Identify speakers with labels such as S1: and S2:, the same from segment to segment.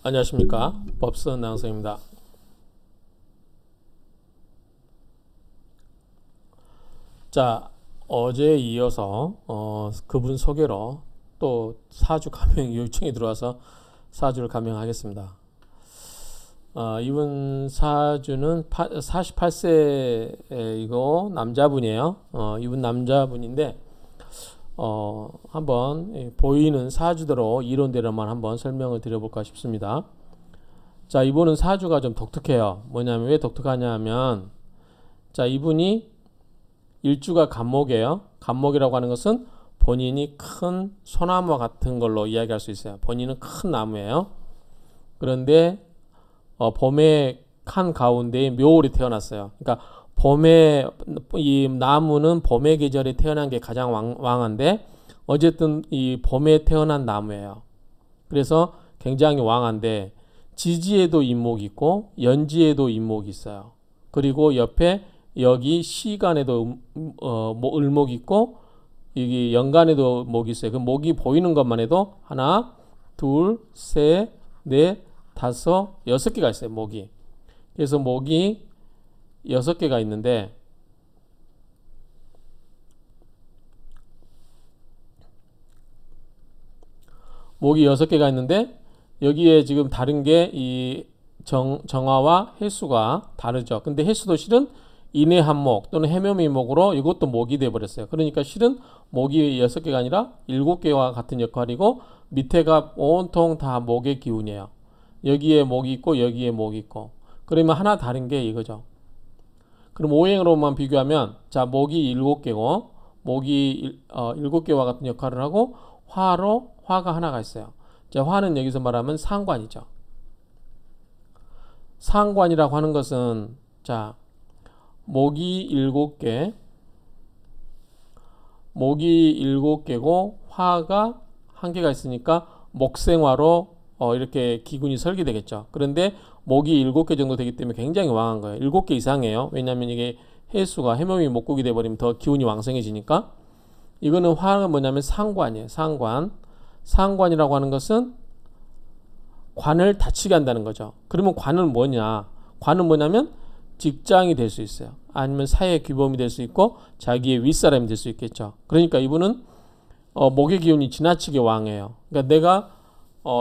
S1: 안녕하십니까. 법선 낭성입니다. 자, 어제에 이어서 그분 소개로 또 사주 감명 요청이 들어와서 사주를 감명하겠습니다. 이분 사주는 48세이고 남자분이에요. 이분 남자분인데 한번 보이는 사주대로 이론대로만 한번 설명을 드려볼까 싶습니다. 자, 이분은 사주가 좀 독특해요. 뭐냐면 왜 독특하냐 하면, 자, 이분이 일주가 간목이에요. 간목이라고 하는 것은 본인이 큰 소나무와 같은 걸로 이야기할 수 있어요. 본인은 큰 나무예요. 그런데 봄의 한 가운데에 묘월이 태어났어요. 그러니까 봄에 이 나무는 봄의 계절에 태어난 게 가장 왕한데, 어쨌든 이 봄에 태어난 나무예요. 그래서 굉장히 왕한데 지지에도 인목이 있고 연지에도 인목이 있어요. 그리고 옆에 여기 시간에도 을목이 있고 여기 연간에도 목이 있어요. 그 목이 보이는 것만 해도 하나, 둘, 셋, 넷, 다섯, 6개가 있어요. 목이. 그래서 목이 6개가 있는데, 목이 6개가 있는데 여기에 지금 다른 게 이 정화와 해수가 다르죠. 근데 해수도 실은 인해 한목 또는 해묘미목으로 이것도 목이 돼버렸어요. 그러니까 실은 목이 6개가 아니라 7개와 같은 역할이고 밑에가 온통 다 목의 기운이에요. 여기에 목이 있고 여기에 목이 있고. 그러면 하나 다른 게 이거죠. 그럼 오행으로만 비교하면, 자, 목이 7개고 목이 7개와 같은 역할을 하고 화가 하나가 있어요. 자, 화는 여기서 말하면 상관이죠. 상관이라고 하는 것은, 자, 목이 7개, 목이 7개고 화가 1개가 있으니까 목생화로 이렇게 기군이 설계되겠죠. 그런데 목이 7개 정도 되기 때문에 굉장히 왕한 거예요. 7개 이상이에요. 왜냐하면 이게 해수가 해묘미 목국이 돼버리면 더 기운이 왕성해지니까. 이거는 화가 뭐냐면 상관이에요. 상관이라고 하는 것은 관을 닫히게 한다는 거죠. 그러면 관은 뭐냐? 관은 뭐냐면 직장이 될 수 있어요. 아니면 사회 규범이 될 수 있고 자기의 윗사람이 될 수 있겠죠. 그러니까 이분은 목의 기운이 지나치게 왕해요. 그러니까 내가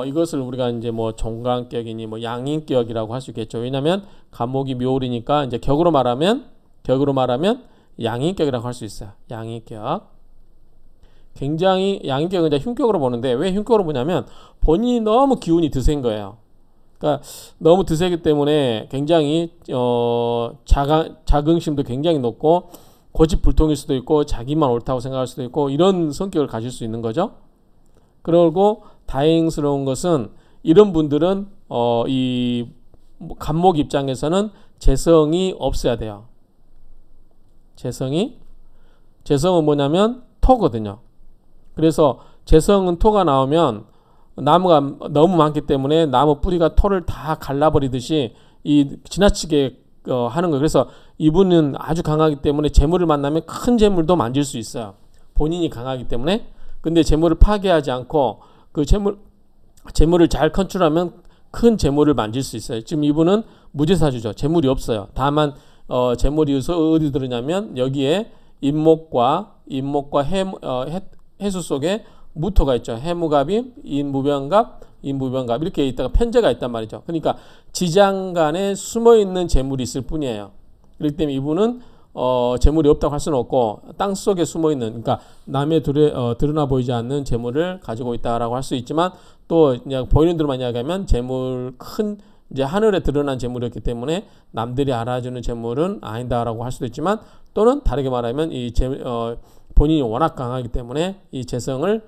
S1: 이것을 우리가 이제 뭐 종간격이니 뭐 양인격이라고 할 수 있겠죠. 왜냐하면 간목이 묘월이니까 이제 격으로 말하면 양인격이라고 할 수 있어요. 양인격. 굉장히 양인격은 이제 흉격으로 보는데, 왜 흉격으로 보냐면 본인이 너무 기운이 드센 거예요. 그러니까 너무 드세기 때문에 굉장히 자긍심도 굉장히 높고 고집불통일 수도 있고 자기만 옳다고 생각할 수도 있고 이런 성격을 가질 수 있는 거죠. 그리고 다행스러운 것은 이런 분들은 이 간목 입장에서는 재성이 없어야 돼요. 재성은 뭐냐면 토거든요. 그래서 재성은 토가 나오면 나무가 너무 많기 때문에 나무 뿌리가 토를 다 갈라버리듯이 지나치게 하는 거예요. 그래서 이분은 아주 강하기 때문에 재물을 만나면 큰 재물도 만질 수 있어요. 본인이 강하기 때문에. 근데 재물을 파괴하지 않고 그 재물을 잘 컨트롤하면 큰 재물을 만질 수 있어요. 지금 이분은 무제사주죠. 재물이 없어요. 다만 재물이 어디 들으냐면 여기에 인목과 해수 속에 무토가 있죠. 해무갑이 인무병갑 이렇게 있다가 편제가 있단 말이죠. 그러니까 지장간에 숨어있는 재물이 있을 뿐이에요. 그렇기 때문에 이분은 재물이 없다고 할 수는 없고 땅 속에 숨어있는, 그러니까 남의 드러나 보이지 않는 재물을 가지고 있다라고 할 수 있지만, 또 그냥 보이는 대로만 이야기하면 큰 이제 하늘에 드러난 재물이었기 때문에 남들이 알아주는 재물은 아니다라고 할 수도 있지만, 또는 다르게 말하면 본인이 워낙 강하기 때문에 이 재성을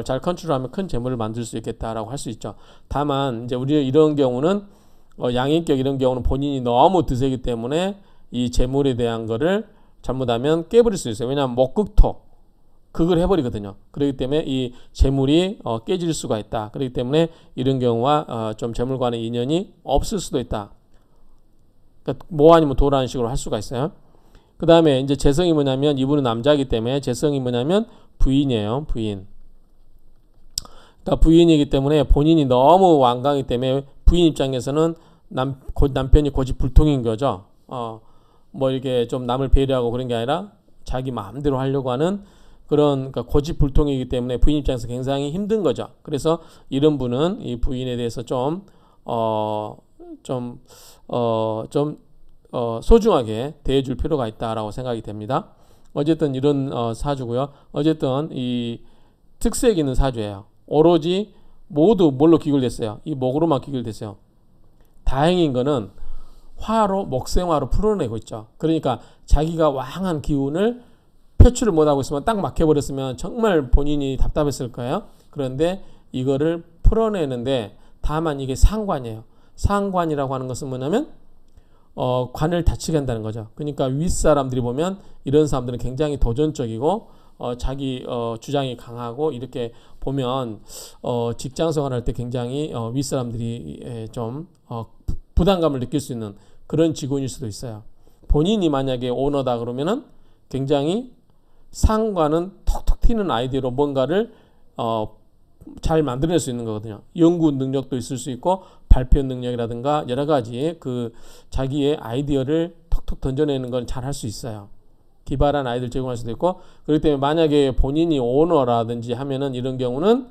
S1: 잘 컨트롤하면 큰 재물을 만들 수 있겠다라고 할 수 있죠. 다만 이제 우리 이런 경우는 양인격 이런 경우는 본인이 너무 드세기 때문에 이 재물에 대한 거를 잘못하면 깨버릴 수 있어요. 왜냐하면 목극토 그걸 해버리거든요. 그렇기 때문에 이 재물이 깨질 수가 있다. 그렇기 때문에 이런 경우와 좀 재물과의 인연이 없을 수도 있다. 그러니까 뭐 아니면 도라는 식으로 할 수가 있어요. 그 다음에 이제 재성이 뭐냐면 이분은 남자이기 때문에 재성이 뭐냐면 부인이에요. 부인. 그러니까 부인이기 때문에 본인이 너무 완강이기 때문에 부인 입장에서는 남편이 고집불통인 거죠. 뭐 이렇게 좀 남을 배려하고 그런 게 아니라 자기 마음대로 하려고 하는 그런, 그러니까 고집불통이기 때문에 부인 입장에서 굉장히 힘든 거죠. 그래서 이런 분은 이 부인에 대해서 소중하게 대해줄 필요가 있다라고 생각이 됩니다. 어쨌든 이런 사주고요. 어쨌든 이 특색 있는 사주예요. 오로지 모두 뭘로 귀결됐어요? 이 목으로만 귀결됐어요. 다행인 거는 화로, 목생화로 풀어내고 있죠. 그러니까 자기가 왕한 기운을 표출을 못하고 있으면 딱 막혀버렸으면 정말 본인이 답답했을 거예요. 그런데 이거를 풀어내는데, 다만 이게 상관이에요. 상관이라고 하는 것은 뭐냐면 관을 닫히게 한다는 거죠. 그러니까 윗사람들이 보면 이런 사람들은 굉장히 도전적이고 자기 주장이 강하고, 이렇게 보면 직장 생활할 때 굉장히 윗사람들이 좀 부담감을 느낄 수 있는 그런 직원일 수도 있어요. 본인이 만약에 오너다 그러면은 굉장히 상관은 톡톡 튀는 아이디어로 뭔가를 잘 만들어낼 수 있는 거거든요. 연구 능력도 있을 수 있고, 발표 능력이라든가 여러 가지 그 자기의 아이디어를 톡톡 던져내는 건 잘 할 수 있어요. 기발한 아이디어를 제공할 수도 있고, 그렇기 때문에 만약에 본인이 오너라든지 하면은 이런 경우는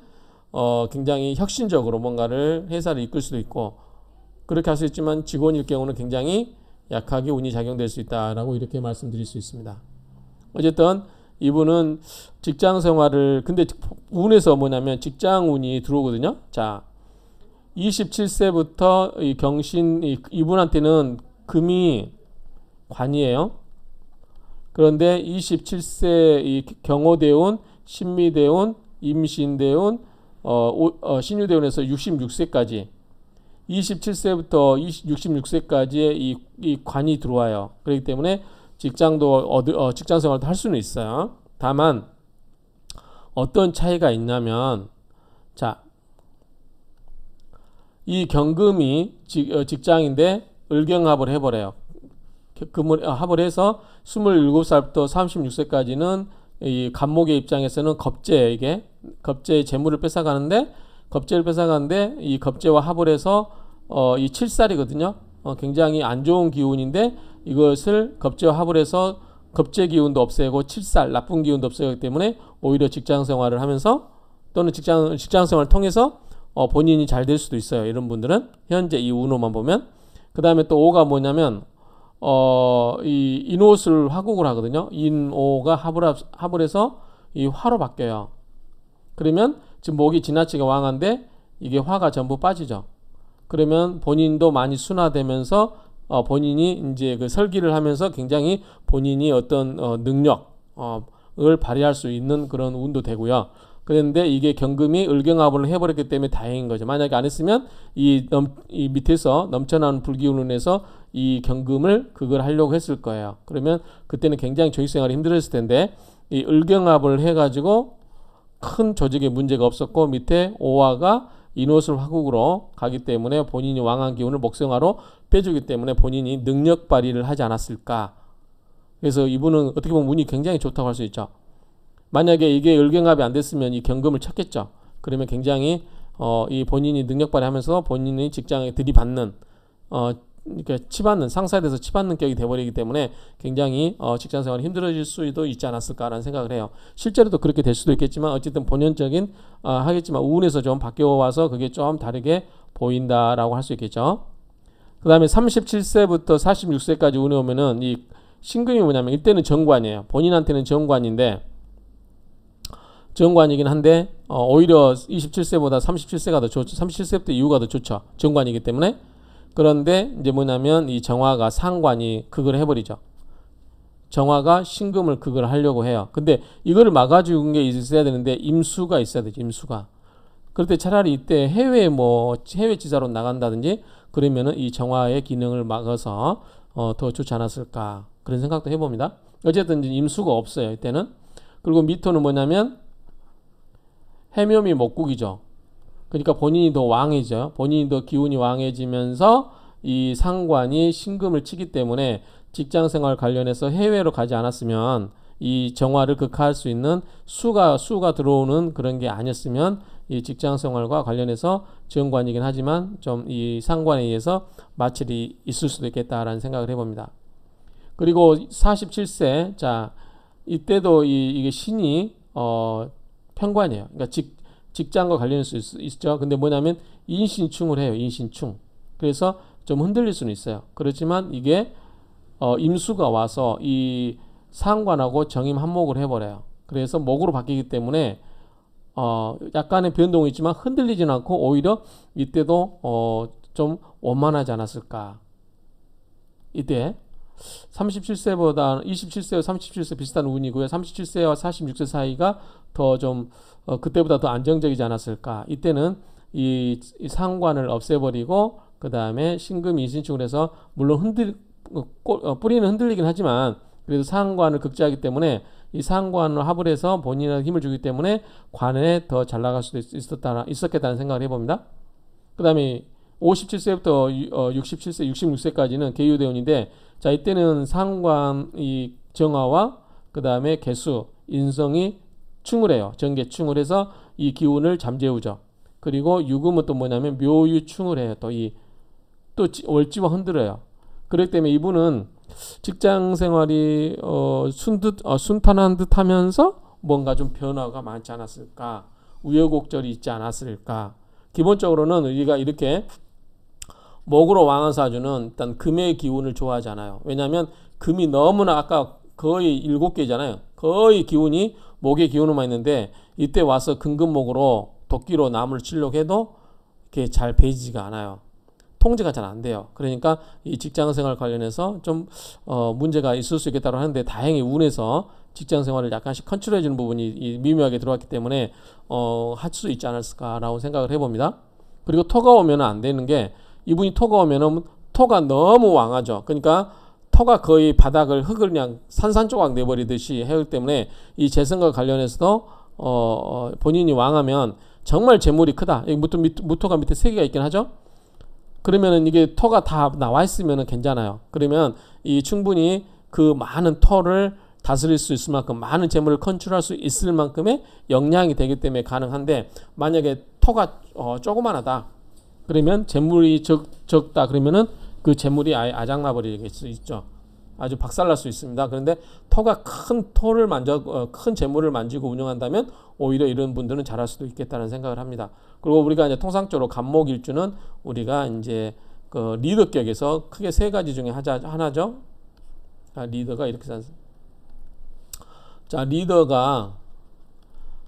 S1: 굉장히 혁신적으로 뭔가를 회사를 이끌 수도 있고, 그렇게 할 수 있지만 직원일 경우는 굉장히 약하게 운이 작용될 수 있다라고 이렇게 말씀드릴 수 있습니다. 어쨌든 이분은 직장 생활을, 근데 운에서 뭐냐면 직장 운이 들어오거든요. 자, 27세부터 이 경신, 이분한테는 금이 관이에요. 그런데 27세 이 경호대운, 신미대운, 임신대운, 신유대운에서 66세까지 27세부터 66세까지의 이 관이 들어와요. 그렇기 때문에 직장 생활도 할 수는 있어요. 다만 어떤 차이가 있냐면, 자, 이 경금이 직장인데 을경합을 해버려요. 합을 해서 27살부터 36세까지는 이 간목의 입장에서는 겁재에게 겁재의 재물을 뺏어가는데, 이 겁재와 합을 해서 이 7살이거든요. 굉장히 안 좋은 기운인데, 이것을 겁재와 합을 해서 겁재 기운도 없애고 7살 나쁜 기운도 없애기 때문에 오히려 직장 생활을 하면서 또는 직장 생활을 통해서 본인이 잘 될 수도 있어요. 이런 분들은 현재 이 운호만 보면. 그 다음에 또 오가 뭐냐면 이 인옷을 화국을 하거든요. 인오가 합을 해서 이 화로 바뀌어요. 그러면 지금 목이 지나치게 왕한데 이게 화가 전부 빠지죠. 그러면 본인도 많이 순화되면서 본인이 이제 그 설기를 하면서 굉장히 본인이 어떤 능력을 발휘할 수 있는 그런 운도 되고요. 그런데 이게 경금이 을경합을 해버렸기 때문에 다행인 거죠. 만약에 안 했으면 이 밑에서 넘쳐나는 불기운을 내서 이 경금을 그걸 하려고 했을 거예요. 그러면 그때는 굉장히 조직 생활이 힘들었을 텐데, 이 을경합을 해가지고 큰 조직에 문제가 없었고, 밑에 오화가 인옷을 화국으로 가기 때문에 본인이 왕한 기운을 목생화로 빼주기 때문에 본인이 능력 발휘를 하지 않았을까. 그래서 이분은 어떻게 보면 운이 굉장히 좋다고 할 수 있죠. 만약에 이게 을경합이 안 됐으면 이 경금을 쳤겠죠. 그러면 굉장히 이 본인이 능력 발휘하면서 본인이 직장에 들이받는 그러니까 치받는, 상사에 대해서 치받는 격이 돼버리기 때문에 굉장히 직장 생활이 힘들어질 수도 있지 않았을까라는 생각을 해요. 실제로도 그렇게 될 수도 있겠지만 어쨌든 본연적인 하겠지만 운에서 좀 바뀌어와서 그게 좀 다르게 보인다라고 할 수 있겠죠. 그 다음에 37세부터 46세까지 운에 오면은 이 신금이 뭐냐면 이때는 정관이에요. 본인한테는 정관인데, 정관이긴 한데 오히려 27세보다 37세가 더 좋죠. 37세부터 이후가 더 좋죠. 정관이기 때문에. 그런데 이제 뭐냐면 이 정화가 상관이 극을 해버리죠. 정화가 신금을 극을 하려고 해요. 근데 이거를 막아주는 게 있어야 되는데 임수가 있어야 되죠. 임수가. 그럴 때 차라리 이때 해외 지사로 나간다든지 그러면은 이 정화의 기능을 막아서 더 좋지 않았을까, 그런 생각도 해봅니다. 어쨌든 이제 임수가 없어요. 이때는. 그리고 미토는 뭐냐면 해묘미 목국이죠. 그러니까 본인이 더 왕해져. 본인이 더 기운이 왕해지면서 이 상관이 신금을 치기 때문에 직장 생활 관련해서 해외로 가지 않았으면 이 정화를 극화할 수 있는 수가 들어오는 그런 게 아니었으면 이 직장 생활과 관련해서 지원관이긴 하지만 좀 이 상관에 의해서 마찰이 있을 수도 있겠다라는 생각을 해봅니다. 그리고 47세, 자, 이때도 이게 신이 편관이에요. 그러니까 직장과 관련해서 있죠. 근데 뭐냐면 인신충을 해요. 인신충. 그래서 좀 흔들릴 수는 있어요. 그렇지만 이게 임수가 와서 이 상관하고 정임 한목을 해버려요. 그래서 목으로 바뀌기 때문에 약간의 변동이 있지만 흔들리진 않고 오히려 이때도 좀 원만하지 않았을까. 이때 37세보다 27세와 37세 비슷한 운이고요. 37세와 46세 사이가 더 좀 그때보다 더 안정적이지 않았을까. 이때는 이 상관을 없애버리고 그 다음에 신금이 인신충을 해서 물론 뿌리는 흔들리긴 하지만 그래도 상관을 극제하기 때문에 이 상관을 합을 해서 본인한테 힘을 주기 때문에 관에 더 잘 나갈 수도 있었겠다는 생각을 해봅니다. 그 다음에 57세부터 67세, 66세까지는 계유대운인데, 자, 이때는 상관, 이 정화와 그 다음에 개수, 인성이 충을 해요. 정계충을 해서 이 기운을 잠재우죠. 그리고 유금은 또 뭐냐면 묘유충을 해요. 또 월지와 흔들어요. 그렇기 때문에 이분은 직장 생활이 순탄한 듯 하면서 뭔가 좀 변화가 많지 않았을까, 우여곡절이 있지 않았을까. 기본적으로는 우리가 이렇게 목으로 왕한사주는 일단 금의 기운을 좋아하지 않아요. 왜냐하면 금이 너무나 아까 거의 7개잖아요. 거의 기운이 목의 기운으로만 있는데 이때 와서 금금목으로 도끼로 나무를 치려고 해도 이렇게 잘 배지가 않아요. 통제가 잘 안 돼요. 그러니까 이 직장생활 관련해서 좀 문제가 있을 수 있겠다고 하는데 다행히 운에서 직장생활을 약간씩 컨트롤해주는 부분이 미묘하게 들어왔기 때문에 할 수 있지 않았을까라고 생각을 해봅니다. 그리고 토가 오면 안 되는 게 이분이 토가 오면은 토가 너무 왕하죠. 그러니까 토가 거의 바닥을 흙을 그냥 산산조각 내버리듯이 해오기 때문에 이 재성과 관련해서도 본인이 왕하면 정말 재물이 크다. 무토가 밑에 3개가 있긴 하죠. 그러면은 이게 토가 다 나와 있으면은 괜찮아요. 그러면 이 충분히 그 많은 토를 다스릴 수 있을 만큼 많은 재물을 컨트롤할 수 있을 만큼의 역량이 되기 때문에 가능한데 만약에 토가 조그만하다. 그러면 재물이 적다. 그러면은 그 재물이 아예 아작나 버릴 수 있죠. 아주 박살날 수 있습니다. 그런데 토가 큰 토를 큰 재물을 만지고 운영한다면 오히려 이런 분들은 잘할 수도 있겠다는 생각을 합니다. 그리고 우리가 이제 통상적으로 간목일주는 우리가 이제 그 리더격에서 크게 3가지 중에 하나죠. 리더가 이렇게 자, 리더가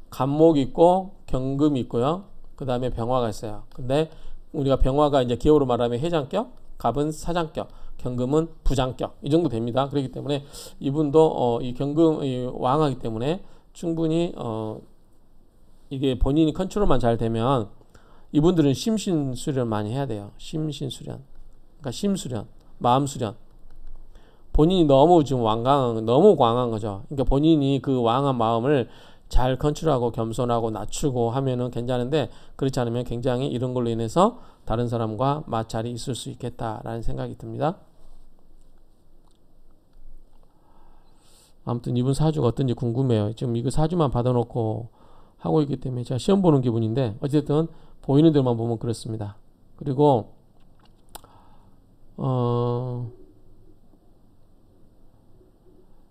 S1: 간목이 있고 경금이 있고요. 그 다음에 병화가 있어요. 근데 우리가 병화가 이제 기호로 말하면 회장격, 갑은 사장격, 경금은 부장격 이 정도 됩니다. 그렇기 때문에 이분도 이 경금이 왕하기 때문에 충분히 이게 본인이 컨트롤만 잘 되면 이분들은 심신수련 많이 해야 돼요. 심신수련, 그러니까 심수련, 마음수련. 본인이 너무 지금 너무 왕한 거죠. 그러니까 본인이 그 왕한 마음을 잘 컨트롤하고 겸손하고 낮추고 하면은 괜찮은데 그렇지 않으면 굉장히 이런 걸로 인해서 다른 사람과 마찰이 있을 수 있겠다라는 생각이 듭니다. 아무튼 이분 사주가 어떤지 궁금해요. 지금 이거 사주만 받아놓고 하고 있기 때문에 제가 시험 보는 기분인데 어쨌든 보이는 데만 보면 그렇습니다. 그리고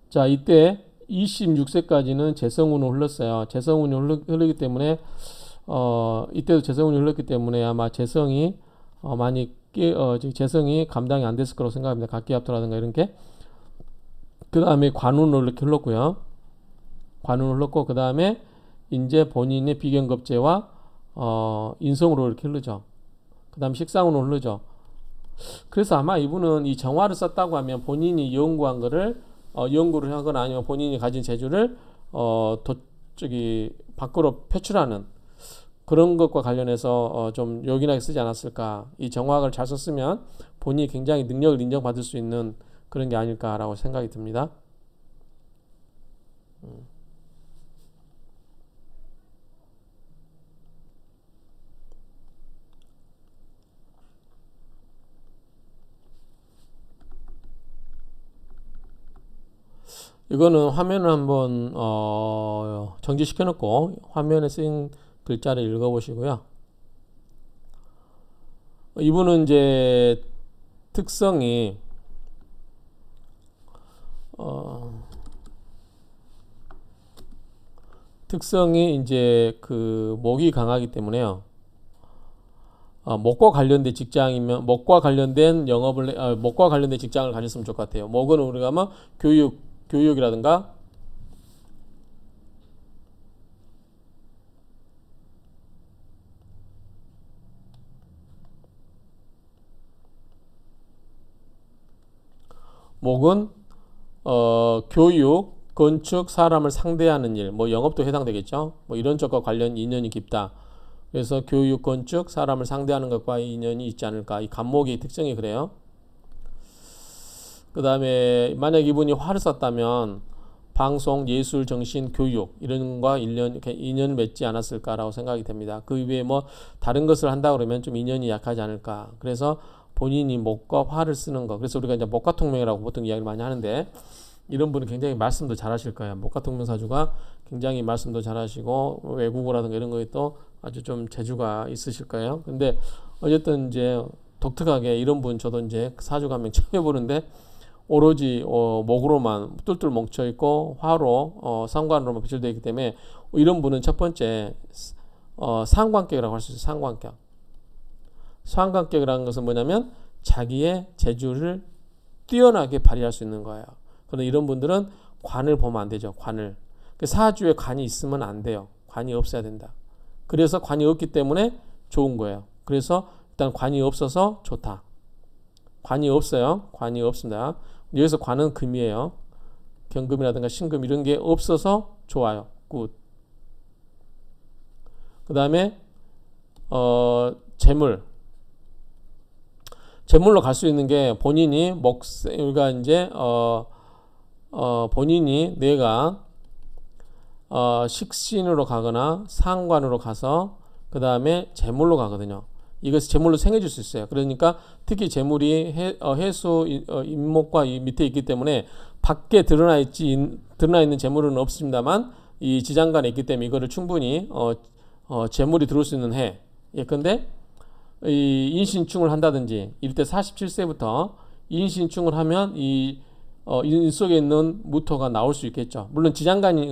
S1: 자, 이때 26세까지는 재성운을 흘렀어요. 재성운이 흐르기 때문에 이때도 재성운이 흘렀기 때문에 아마 재성이 많이 재성이 감당이 안 됐을 거라고 생각합니다. 각기합도라든가 이런 게. 그 다음에 관운으로 이렇게 흘렀고요. 관운을 흘렀고 그 다음에 이제 본인의 비견급제와 인성으로 이렇게 흐르죠. 그 다음 식상운으로 흐르죠. 그래서 아마 이분은 이 정화를 썼다고 하면 본인이 연구한 거를 연구를 하거나 아니면 본인이 가진 재주를 밖으로 표출하는 그런 것과 관련해서 좀 요긴하게 쓰지 않았을까. 이 정화학을 잘 썼으면 본인이 굉장히 능력을 인정받을 수 있는 그런 게 아닐까라고 생각이 듭니다. 이거는 화면을 한번 정지시켜 놓고 화면에 쓰인 글자를 읽어보시고요. 이분은 이제 특성이 이제 그 목이 강하기 때문에요. 목과 관련된 직장이면 목과 관련된 영업을 목과 관련된 직장을 가졌으면 좋을 것 같아요. 목은 우리가 뭐 교육이라든가 목은 교육, 건축, 사람을 상대하는 일, 뭐 영업도 해당되겠죠. 뭐 이런 쪽과 관련 인연이 깊다. 그래서 교육, 건축, 사람을 상대하는 것과 인연이 있지 않을까. 이 간목의 특성이 그래요. 그 다음에 만약 이분이 화를 썼다면 방송, 예술, 정신, 교육 이런 것과 인연을 맺지 않았을까라고 생각이 됩니다. 그 외에 뭐 다른 것을 한다 그러면 좀 인연이 약하지 않을까. 그래서 본인이 목과 화를 쓰는 거. 그래서 우리가 이제 목화통명이라고 보통 이야기를 많이 하는데 이런 분은 굉장히 말씀도 잘하실 거예요. 목화통명사주가 굉장히 말씀도 잘하시고 외국어라든가 이런 거에 또 아주 좀 재주가 있으실 거예요. 근데 어쨌든 이제 독특하게 이런 분 저도 이제 사주가 한 명 처음 해보는데 오로지 목으로만 뚫뚫 뭉쳐 있고 화로 상관으로만 배출되어 있기 때문에 이런 분은 첫 번째 상관격이라고 할 수 있어요. 상관격. 상관격이라는 것은 뭐냐면 자기의 재주를 뛰어나게 발휘할 수 있는 거예요. 그런데 이런 분들은 관을 보면 안 되죠. 관을. 사주에 관이 있으면 안 돼요. 관이 없어야 된다. 그래서 관이 없기 때문에 좋은 거예요. 그래서 일단 관이 없어서 좋다. 관이 없어요. 관이 없습니다. 여기서 관은 금이에요. 경금이라든가 신금 이런 게 없어서 좋아요. 굿. 그 다음에 재물로 갈 수 있는 게 본인이 우리가 이제 본인이 내가 식신으로 가거나 상관으로 가서 그 다음에 재물로 가거든요. 이것이 재물로 생겨질 수 있어요. 그러니까 특히 재물이 해수 임목과 이 밑에 있기 때문에 밖에 드러나 있는 재물은 없습니다만 이 지장간에 있기 때문에 이거를 충분히 재물이 들어올 수 있는 해. 예컨대 이 인신충을 한다든지 이럴 때 47세부터 인신충을 하면 이 속에 있는 무토가 나올 수 있겠죠. 물론 지장간이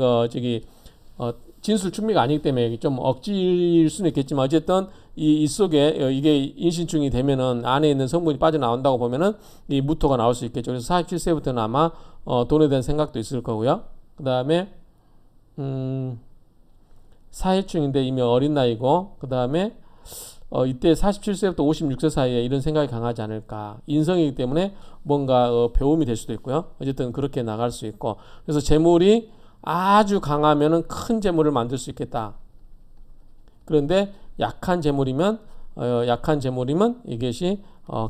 S1: 진술충미가 아니기 때문에 좀 억지일 수는 있겠지만 어쨌든 이 속에 이게 인신충이 되면은 안에 있는 성분이 빠져나온다고 보면은 이 무토가 나올 수 있겠죠. 그래서 47세부터는 아마 돈에 대한 생각도 있을 거고요. 그 다음에 사해충인데 이미 어린 나이고 그 다음에 이때 47세부터 56세 사이에 이런 생각이 강하지 않을까. 인성이기 때문에 뭔가 배움이 될 수도 있고요. 어쨌든 그렇게 나갈 수 있고 그래서 재물이 아주 강하면은 큰 재물을 만들 수 있겠다. 그런데 약한 재물이면 이것이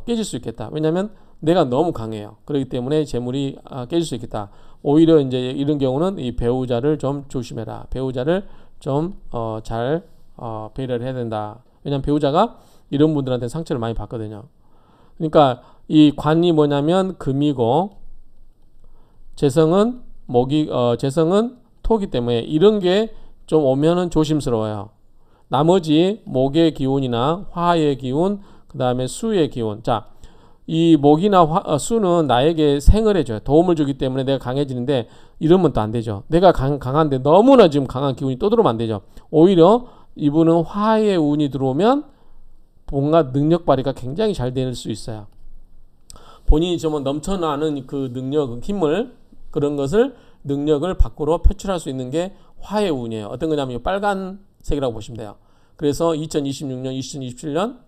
S1: 깨질 수 있겠다. 왜냐하면 내가 너무 강해요. 그렇기 때문에 재물이 깨질 수 있겠다. 오히려 이제 이런 경우는 이 배우자를 좀 조심해라. 배우자를 좀 잘 배려를 해야 된다. 왜냐하면 배우자가 이런 분들한테 상처를 많이 받거든요. 그러니까 이 관이 뭐냐면 금이고 재성은 재성은 토기 때문에 이런 게 좀 오면은 조심스러워요. 나머지 목의 기운이나 화의 기운, 그 다음에 수의 기운. 자, 이 목이나 수는 나에게 생을 해줘요. 도움을 주기 때문에 내가 강해지는데 이러면 또 안 되죠. 내가 강한데 너무나 지금 강한 기운이 또 들어오면 안 되죠. 오히려 이분은 화의 운이 들어오면 뭔가 능력 발휘가 굉장히 잘 될 수 있어요. 본인이 좀 넘쳐나는 그 능력, 힘을 그런 것을 능력을 밖으로 표출할 수 있는 게 화의 운이에요. 어떤 거냐면 빨간색이라고 보시면 돼요. 그래서 2026년, 2027년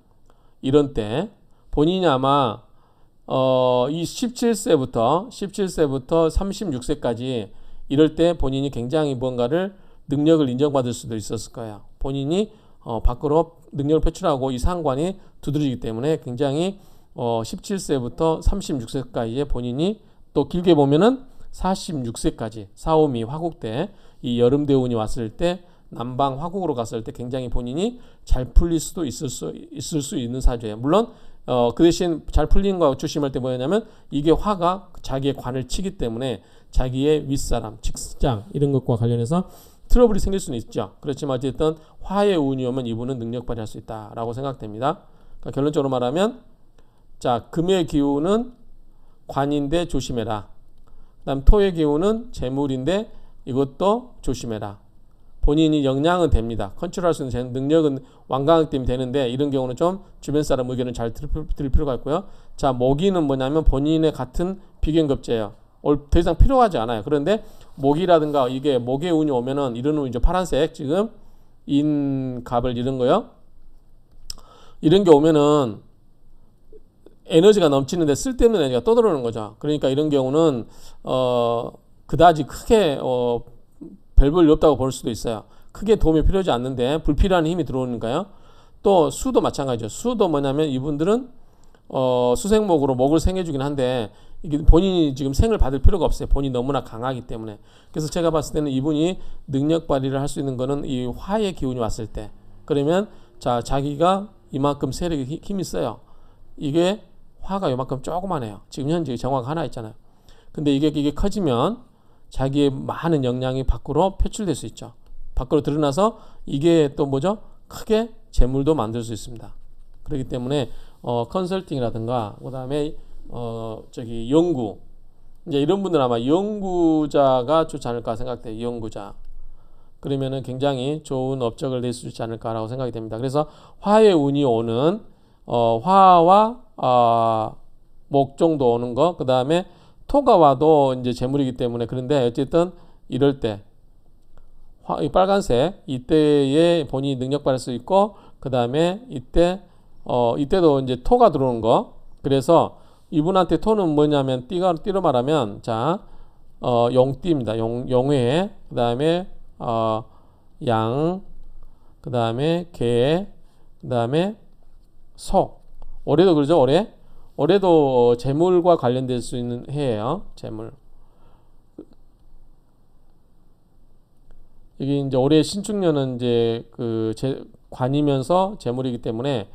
S1: 이런 때 본인이 아마 이 17세부터 36세까지 이럴 때 본인이 굉장히 뭔가를 능력을 인정받을 수도 있었을 거예요. 본인이 밖으로 능력을 표출하고 이 상관이 두드러지기 때문에 굉장히 17세부터 36세까지의 본인이 또 길게 보면은 46세까지 사오미 화국 때 이 여름 대운이 왔을 때 남방 화국으로 갔을 때 굉장히 본인이 잘 풀릴 수도 있을 수 있는 사주예요. 물론 그 대신 잘 풀린 거 조심할 때 뭐냐면 이게 화가 자기의 관을 치기 때문에 자기의 윗사람, 직장 이런 것과 관련해서 트러블이 생길 수는 있죠. 그렇지만 어쨌든 화의 운이 오면 이분은 능력 발휘할 수 있다라고 생각됩니다. 그러니까 결론적으로 말하면 자, 금의 기운은 관인데 조심해라. 그다음 토의 기운은 재물인데 이것도 조심해라. 본인이 역량은 됩니다. 컨트롤할 수 있는 능력은 완강하기 때문에 되는데 이런 경우는 좀 주변 사람 의견을 잘 들을 필요가 있고요. 자, 모기는 뭐냐면 본인의 같은 비견급제예요. 더 이상 필요하지 않아요. 그런데 모기라든가 이게 목의 운이 오면은 이런 운이죠. 파란색 지금 인갑을 이런 거요. 이런 게 오면은 에너지가 넘치는데 쓸데없는 에너지가 떠들어오는 거죠. 그러니까 이런 경우는 그다지 크게 별 볼일 없다고 볼 수도 있어요. 크게 도움이 필요하지 않는데 불필요한 힘이 들어오니까요. 또 수도 마찬가지죠. 수도 뭐냐면 이분들은 수생목으로 목을 생해주긴 한데 이게 본인이 지금 생을 받을 필요가 없어요. 본인이 너무나 강하기 때문에. 그래서 제가 봤을 때는 이분이 능력 발휘를 할 수 있는 거는 이 화의 기운이 왔을 때. 그러면 자, 자기가 이만큼 세력이 힘이 써요. 이게 화가 요만큼 조그만해요. 지금 현재 정화가 하나 있잖아요. 근데 이게 커지면 자기의 많은 역량이 밖으로 표출될 수 있죠. 밖으로 드러나서 이게 또 뭐죠? 크게 재물도 만들 수 있습니다. 그렇기 때문에 컨설팅이라든가 그다음에 연구 이제 이런 분들 아마 연구자가 좋지 않을까 생각돼요. 연구자. 그러면은 굉장히 좋은 업적을 낼 수 있지 않을까라고 생각이 됩니다. 그래서 화의 운이 오는 화와 목 정도 오는 거, 그 다음에 토가 와도 이제 재물이기 때문에 그런데 어쨌든 이럴 때 이 빨간색 이때에 본인이 능력 발휘할 수 있고 그 다음에 이때도 이제 토가 들어오는 거. 그래서 이분한테 토는 뭐냐면 띠로 말하면 자 용띠입니다. 용회 그 다음에 양 그 다음에 개 그 다음에 소. 올해도 그러죠. 올해도 재물과 관련될 수 있는 해예요. 재물. 이게 이제 올해 신축년은 이제 관이면서 재물이기 때문에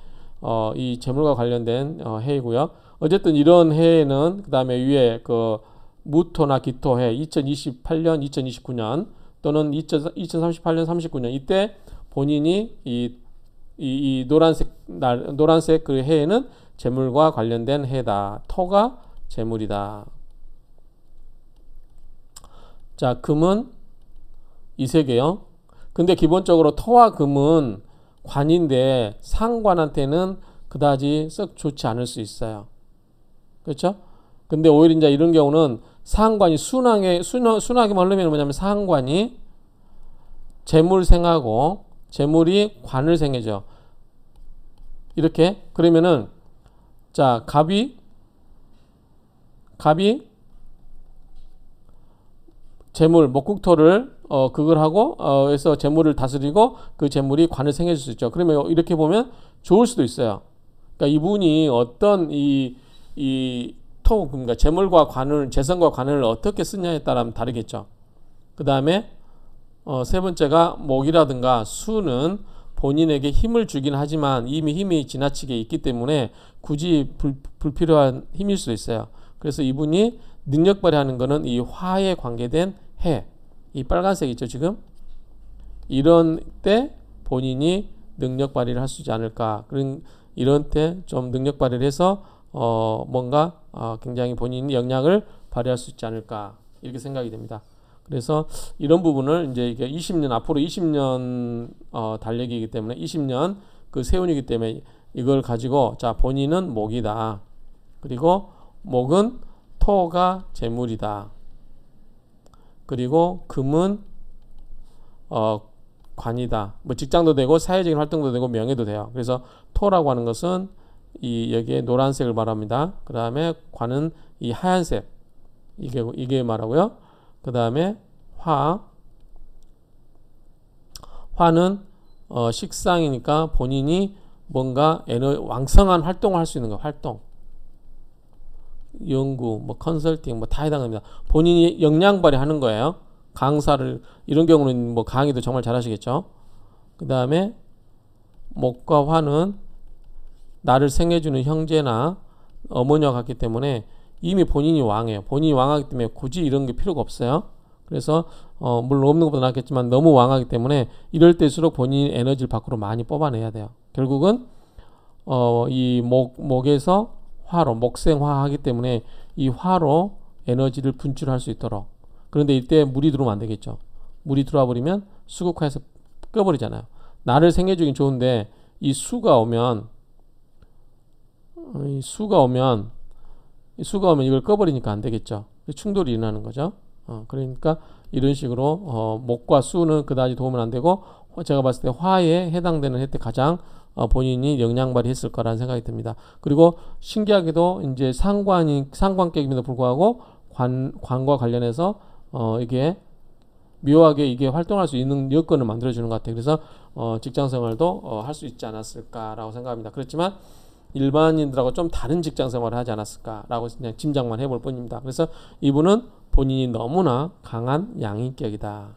S1: 이 재물과 관련된 해이고요. 어쨌든 이런 해에는 그 다음에 위에 무토나 기토해 2028년, 2029년 또는 2038년, 39년 이때 본인이 이 노란색 그 해에는 재물과 관련된 해다. 토가 재물이다. 자, 금은 이 세 개요. 근데 기본적으로 토와 금은 관인데 상관한테는 그다지 썩 좋지 않을 수 있어요. 그렇죠? 근데 오히려 이제 이런 경우는 상관이 순하게 흐르면 뭐냐면 상관이 재물생하고 재물이 관을 생해죠. 이렇게 그러면은 자 갑이 재물 목국토를 그걸 하고 해서 재물을 다스리고 그 재물이 관을 생해줄 수 있죠. 그러면 이렇게 보면 좋을 수도 있어요. 그러니까 이분이 어떤 그러니까 재물과 관을 재성과 관을 어떻게 쓰냐에 따라 다르겠죠. 그 다음에 세 번째가 목이라든가 수는 본인에게 힘을 주긴 하지만 이미 힘이 지나치게 있기 때문에 굳이 불필요한 힘일 수도 있어요. 그래서 이분이 능력 발휘하는 거는 이 화에 관계된 해, 이 빨간색 있죠 지금 이런 때 본인이 능력 발휘를 할 수 있지 않을까. 이런 때 좀 능력 발휘를 해서 뭔가 굉장히 본인이 역량을 발휘할 수 있지 않을까 이렇게 생각이 됩니다. 그래서 이런 부분을 이제 이게 20년 앞으로 20년 달력이기 때문에 20년 그 세운이기 때문에 이걸 가지고 자 본인은 목이다. 그리고 목은 토가 재물이다. 그리고 금은 관이다. 뭐 직장도 되고 사회적인 활동도 되고 명예도 돼요. 그래서 토라고 하는 것은 여기에 노란색을 말합니다. 그 다음에 관은 이 하얀색 이게 말하고요. 그 다음에 화는 식상이니까 본인이 뭔가 왕성한 활동을 할 수 있는 거예요. 활동, 연구, 뭐 컨설팅, 뭐 다 해당합니다. 본인이 역량 발휘하는 거예요. 강사를 이런 경우는 뭐 강의도 정말 잘하시겠죠. 그 다음에 목과 화는 나를 생해주는 형제나 어머니와 같기 때문에 이미 본인이 왕이에요. 본인이 왕하기 때문에 굳이 이런 게 필요가 없어요. 그래서 물론 없는 것보다 낫겠지만 너무 왕하기 때문에 이럴 때일수록 본인이 에너지를 밖으로 많이 뽑아내야 돼요. 결국은 이 목에서 화로 목생화하기 때문에 이 화로 에너지를 분출할 수 있도록. 그런데 이때 물이 들어오면 안 되겠죠. 물이 들어와 버리면 수국화에서 꺼버리잖아요. 나를 생겨주긴 좋은데 이 수가 오면 이걸 꺼버리니까 안 되겠죠. 충돌이 일어나는 거죠. 그러니까 이런 식으로 목과 수는 그다지 도움은 안 되고 제가 봤을 때 화에 해당되는 혜택 가장 본인이 영향 발휘했을 거라는 생각이 듭니다. 그리고 신기하게도 이제 상관격임에도 불구하고 관과 관련해서 이게 묘하게 이게 활동할 수 있는 여건을 만들어주는 것 같아요. 그래서 직장 생활도 할 수 있지 않았을까라고 생각합니다. 그렇지만 일반인들하고 좀 다른 직장 생활을 하지 않았을까라고 그냥 짐작만 해볼 뿐입니다. 그래서 이분은 본인이 너무나 강한 양인격이다.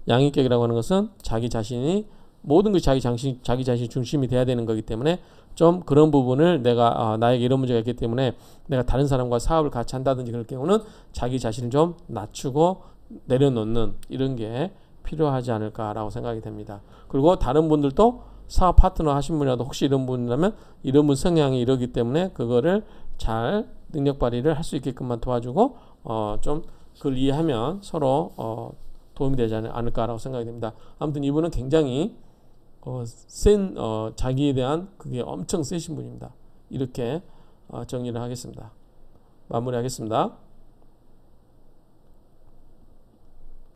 S1: 양인격이라고 하는 것은 자기 자신이 모든 것이 자기 자신 중심이 돼야 되는 거기 때문에 좀 그런 부분을 내가 나에게 이런 문제가 있기 때문에 내가 다른 사람과 사업을 같이 한다든지 그럴 경우는 자기 자신을 좀 낮추고 내려놓는 이런 게 필요하지 않을까라고 생각이 됩니다. 그리고 다른 분들도 사업 파트너 하신 분이라도 혹시 이런 분이라면 이런 분 성향이 이러기 때문에 그거를 잘 능력 발휘를 할 수 있게끔만 도와주고 좀 그걸 이해하면 서로 도움이 되지 않을까라고 생각이 됩니다. 아무튼 이분은 굉장히 센 자기에 대한 그게 엄청 세신 분입니다. 이렇게 정리를 하겠습니다. 마무리하겠습니다.